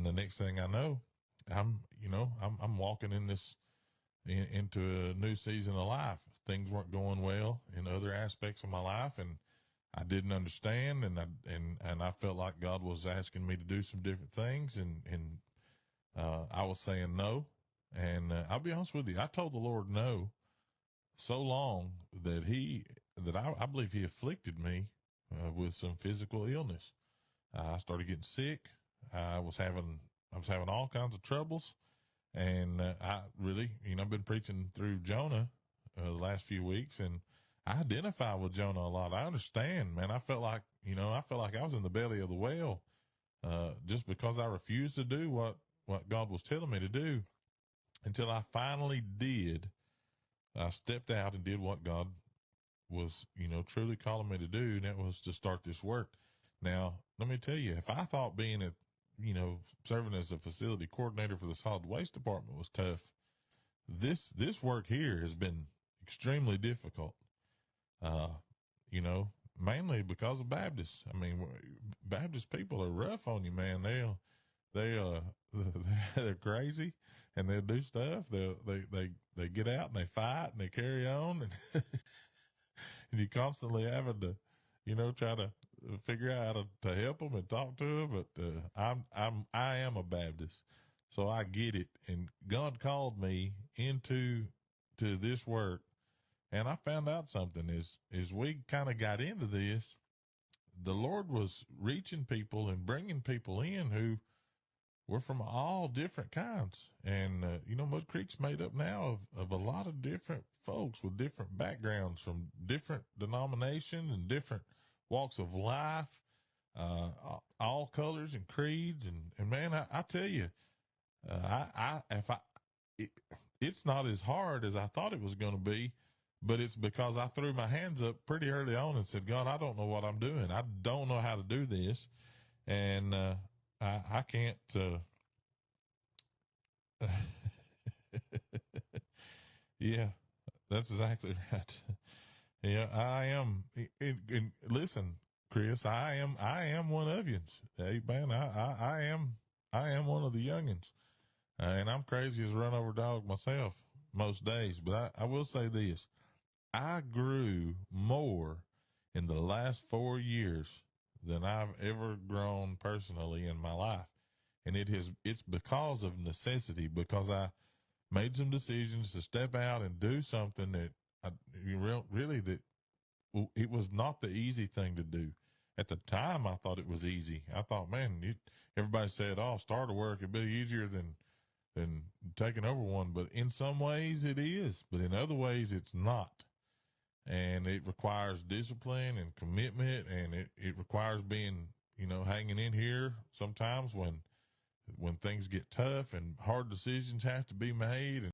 And the next thing I know, I'm walking into a new season of life. Things weren't going well in other aspects of my life, and I didn't understand, and I felt like God was asking me to do some different things, and I was saying no. And I'll be honest with you, I told the Lord no so long that I believe He afflicted me with some physical illness. I started getting sick. I was having all kinds of troubles, and I really, I've been preaching through Jonah the last few weeks, and I identify with Jonah a lot. I understand, man. I felt like I was in the belly of the whale, just because I refused to do what God was telling me to do, until I finally did. I stepped out and did what God was, truly calling me to do, and that was to start this work. Now, let me tell you, if I thought being serving as a facility coordinator for the solid waste department was tough, this work here has been extremely difficult. Mainly because of Baptists. I mean, Baptist people are rough on you, man. They're crazy, and they'll do stuff. They get out and they fight and they carry on, and and you constantly having to, try to figure out how to help them and talk to them. But I am a Baptist, so I get it. And God called me to this work, and I found out something as we kind of got into this. The Lord was reaching people and bringing people in who were from all different kinds. And, Mud Creek's made up now of a lot of different folks with different backgrounds from different denominations and different walks of life, all colors and creeds. And man, I tell you, it's not as hard as I thought it was going to be, but it's because I threw my hands up pretty early on and said, God, I don't know what I'm doing. I don't know how to do this. And, I can't, yeah, that's exactly right. Yeah, I am. And listen, Chris, I am one of you. Hey, man, I am one of the youngins, and I'm crazy as a run over dog myself most days. But I will say this: I grew more in the last 4 years than I've ever grown personally in my life. And it's because of necessity, because I made some decisions to step out and do something that it was not the easy thing to do. At the time, I thought it was easy. I thought, man, everybody said, oh, start a work, it'd be easier than taking over one. But in some ways it is, but in other ways it's not. And it requires discipline and commitment, and it requires being, hanging in here sometimes when things get tough and hard decisions have to be made.